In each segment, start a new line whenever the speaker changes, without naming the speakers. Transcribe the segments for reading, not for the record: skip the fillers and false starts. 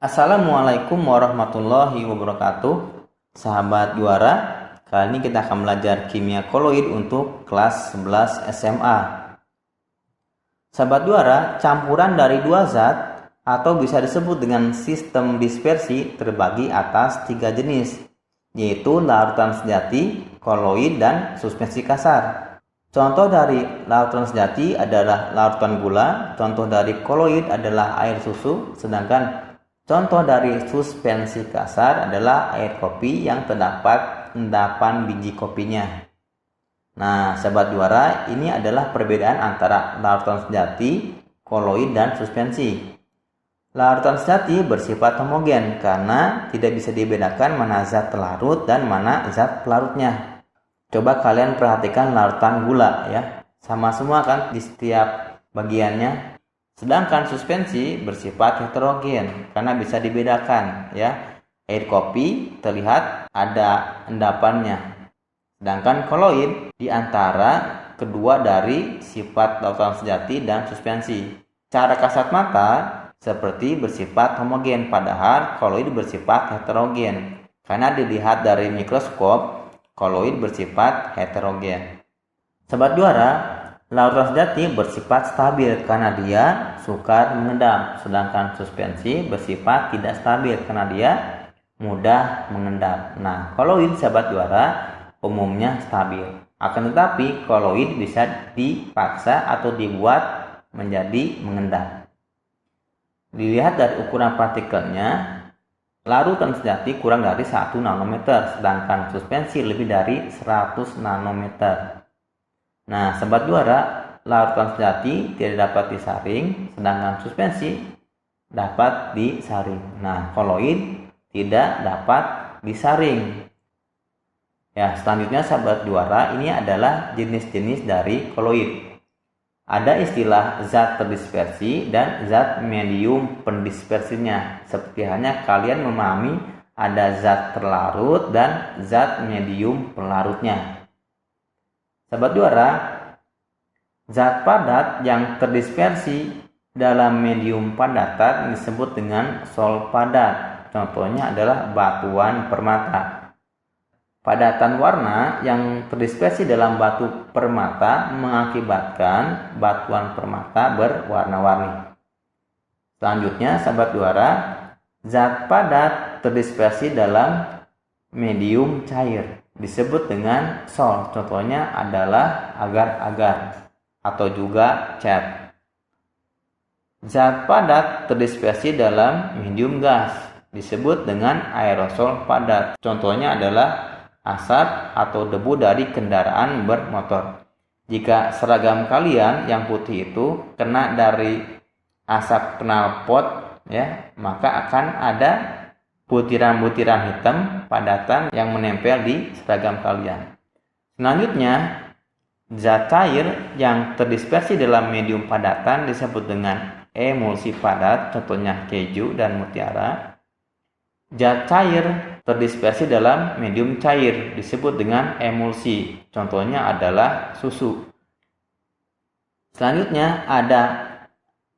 Assalamualaikum warahmatullahi wabarakatuh. Sahabat juara, kali ini kita akan belajar kimia koloid untuk kelas 11 SMA. Sahabat juara, campuran dari dua zat atau bisa disebut dengan sistem dispersi terbagi atas tiga jenis, yaitu larutan sejati, koloid, dan suspensi kasar. Contoh dari larutan sejati adalah larutan gula, contoh dari koloid adalah air susu, sedangkan contoh dari suspensi kasar adalah air kopi yang terdapat endapan biji kopinya. Nah, sahabat juara, ini adalah perbedaan antara larutan sejati, koloid, dan suspensi. Larutan sejati bersifat homogen karena tidak bisa dibedakan mana zat pelarut dan mana zat pelarutnya. Coba kalian perhatikan larutan gula ya, sama semua kan di setiap bagiannya. Sedangkan suspensi bersifat heterogen karena bisa dibedakan ya. Air kopi terlihat ada endapannya. Sedangkan koloid di antara kedua dari sifat larutan sejati dan suspensi. Cara kasat mata seperti bersifat homogen, padahal koloid bersifat heterogen. Karena dilihat dari mikroskop, koloid bersifat heterogen. Sobat juara, larutan sejati bersifat stabil karena dia sukar mengendap, sedangkan suspensi bersifat tidak stabil karena dia mudah mengendap. Nah, koloid sahabat juara umumnya stabil. Akan tetapi koloid bisa dipaksa atau dibuat menjadi mengendap. Dilihat dari ukuran partikelnya, larutan sejati kurang dari 1 nanometer, sedangkan suspensi lebih dari 100 nanometer. Nah, sahabat juara, larutan sejati tidak dapat disaring, sedangkan suspensi dapat disaring. Nah, koloid tidak dapat disaring. Ya, selanjutnya sahabat juara, ini adalah jenis-jenis dari koloid. Ada istilah zat terdispersi dan zat medium pendispersinya. Seperti halnya kalian memahami ada zat terlarut dan zat medium pelarutnya. Sahabat juara, zat padat yang terdispersi dalam medium padatan disebut dengan sol padat. Contohnya adalah batuan permata. Padatan warna yang terdispersi dalam batu permata mengakibatkan batuan permata berwarna-warni. Selanjutnya, sahabat juara, zat padat terdispersi dalam medium cair disebut dengan sol. Contohnya adalah agar-agar atau juga cat. Zat padat terdispersi dalam medium gas disebut dengan aerosol padat. Contohnya adalah asap atau debu dari kendaraan bermotor. Jika seragam kalian yang putih itu kena dari asap knalpot ya, maka akan ada butiran-butiran hitam padatan yang menempel di seragam kalian. Selanjutnya, zat cair yang terdispersi dalam medium padatan disebut dengan emulsi padat, contohnya keju dan mutiara. Zat cair terdispersi dalam medium cair disebut dengan emulsi, contohnya adalah susu. Selanjutnya ada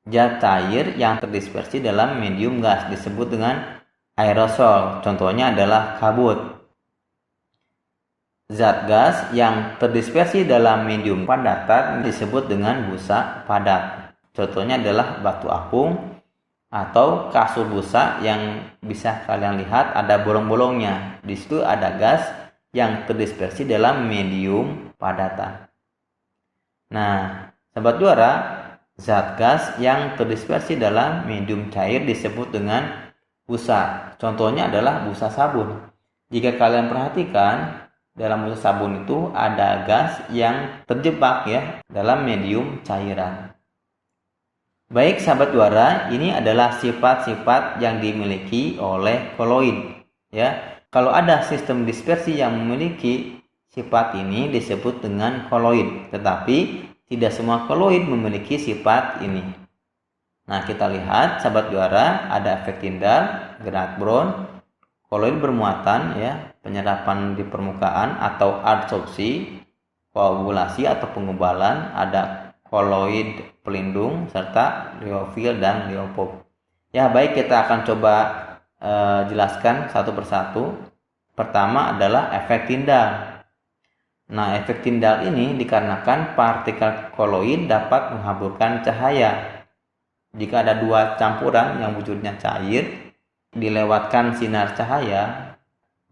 zat cair yang terdispersi dalam medium gas disebut dengan aerosol, contohnya adalah kabut. Zat gas yang terdispersi dalam medium padatan disebut dengan busa padat, contohnya adalah batu apung atau kasur busa yang bisa kalian lihat ada bolong-bolongnya. Di situ ada gas yang terdispersi dalam medium padatan. Nah, sahabat juara, zat gas yang terdispersi dalam medium cair disebut dengan busa. Contohnya adalah busa sabun. Jika kalian perhatikan, dalam busa sabun itu ada gas yang terjebak ya dalam medium cairan. Baik sahabat juara, ini adalah sifat-sifat yang dimiliki oleh koloid ya. Kalau ada sistem dispersi yang memiliki sifat ini disebut dengan koloid, tetapi tidak semua koloid memiliki sifat ini. Nah, kita lihat sahabat juara, ada efek Tyndall, Gerhard Brown, koloid bermuatan ya, penyerapan di permukaan atau adsorpsi, koagulasi atau pengubalan, ada koloid pelindung serta liofil dan liopop. Ya, baik, kita akan coba jelaskan satu persatu. Pertama adalah efek tindal. Nah, efek tindal ini dikarenakan partikel koloid dapat menghamburkan cahaya. Jika ada dua campuran yang wujudnya cair, dilewatkan sinar cahaya,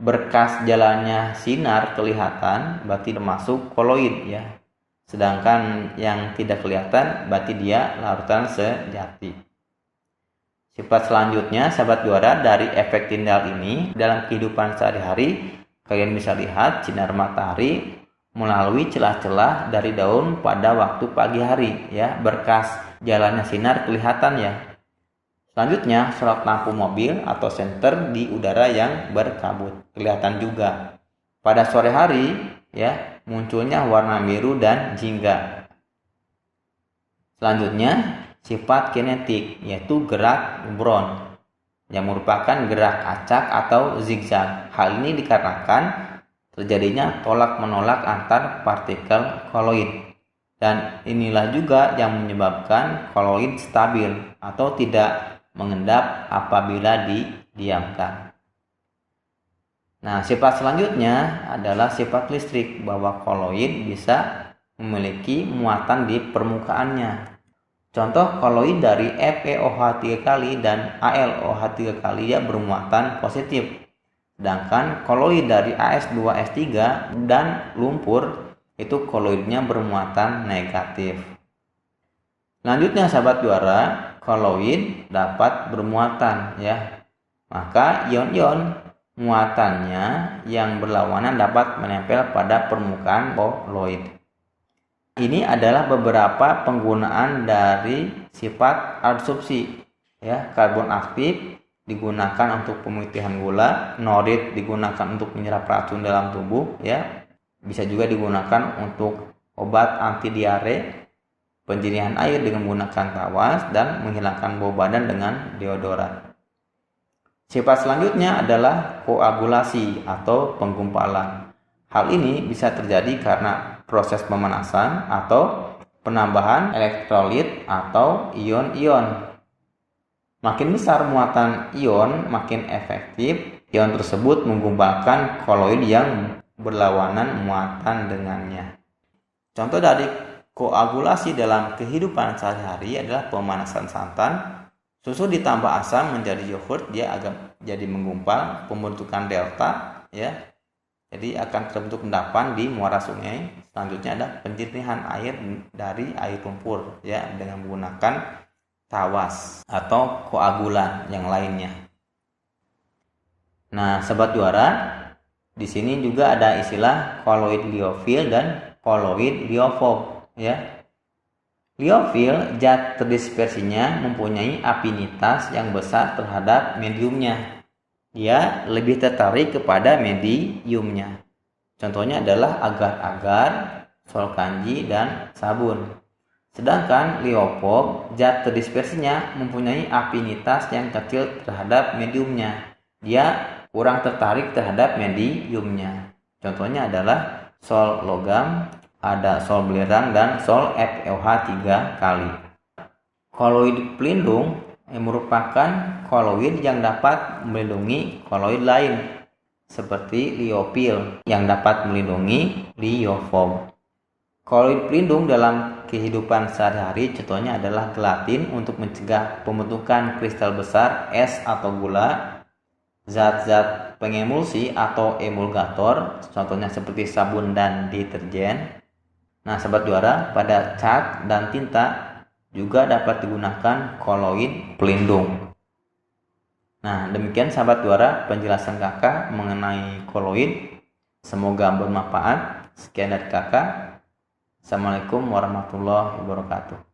berkas jalannya sinar kelihatan, berarti termasuk koloid ya. Sedangkan yang tidak kelihatan, berarti dia larutan sejati. Sifat selanjutnya, sahabat juara, dari efek tindal ini dalam kehidupan sehari-hari, kalian bisa lihat sinar matahari melalui celah-celah dari daun pada waktu pagi hari ya, berkas jalannya sinar kelihatan ya. Selanjutnya, sorot lampu mobil atau senter di udara yang berkabut kelihatan juga. Pada sore hari ya, munculnya warna biru dan jingga. Selanjutnya, sifat kinetik yaitu gerak Brown yang merupakan gerak acak atau zigzag. Hal ini dikarenakan terjadinya tolak-menolak antar partikel koloid. Dan inilah juga yang menyebabkan koloid stabil atau tidak mengendap apabila didiamkan. Nah, sifat selanjutnya adalah sifat listrik, bahwa koloid bisa memiliki muatan di permukaannya. Contoh koloid dari FeOH 3 kali dan AlOH 3 kali ya bermuatan positif. Sedangkan koloid dari AS2S3 dan lumpur itu koloidnya bermuatan negatif. Selanjutnya sahabat juara, koloid dapat bermuatan ya. Maka ion-ion muatannya yang berlawanan dapat menempel pada permukaan koloid. Ini adalah beberapa penggunaan dari sifat adsorpsi ya. Karbon aktif digunakan untuk pemutihan gula, norit digunakan untuk menyerap racun dalam tubuh ya. Bisa juga digunakan untuk obat anti diare, penjernihan air dengan menggunakan tawas, dan menghilangkan bau badan dengan deodoran. Sifat selanjutnya adalah koagulasi atau penggumpalan. Hal ini bisa terjadi karena proses pemanasan atau penambahan elektrolit atau ion-ion. Makin besar muatan ion, makin efektif ion tersebut menggumpalkan koloid yang berlawanan muatan dengannya. Contoh dari koagulasi dalam kehidupan sehari-hari adalah pemanasan santan. Susu ditambah asam menjadi yogurt, dia agak jadi menggumpal, pembentukan delta ya. Jadi akan terbentuk endapan di muara sungai. Selanjutnya ada penjernihan air dari air lumpur ya dengan menggunakan tawas atau koagulan yang lainnya. Nah, sobat juara, di sini juga ada istilah koloid liofil dan koloid liofob ya. Liofil, zat terdispersinya mempunyai afinitas yang besar terhadap mediumnya. Dia lebih tertarik kepada mediumnya. Contohnya adalah agar-agar, sol kanji, dan sabun. Sedangkan liofob, zat terdispersinya mempunyai afinitas yang kecil terhadap mediumnya. Dia kurang tertarik terhadap mediumnya. Contohnya adalah sol logam, ada sol belerang, dan sol FeOH 3 kali. Koloid pelindung merupakan koloid yang dapat melindungi koloid lain seperti liofil yang dapat melindungi liofob. Koloid pelindung dalam kehidupan sehari-hari contohnya adalah gelatin untuk mencegah pembentukan kristal besar es atau gula, zat-zat pengemulsi atau emulgator contohnya seperti sabun dan deterjen. Nah, sahabat juara, pada cat dan tinta juga dapat digunakan koloid pelindung. Nah, demikian sahabat juara penjelasan kakak mengenai koloid. Semoga bermanfaat. Sekian dari kakak. Assalamualaikum warahmatullahi wabarakatuh.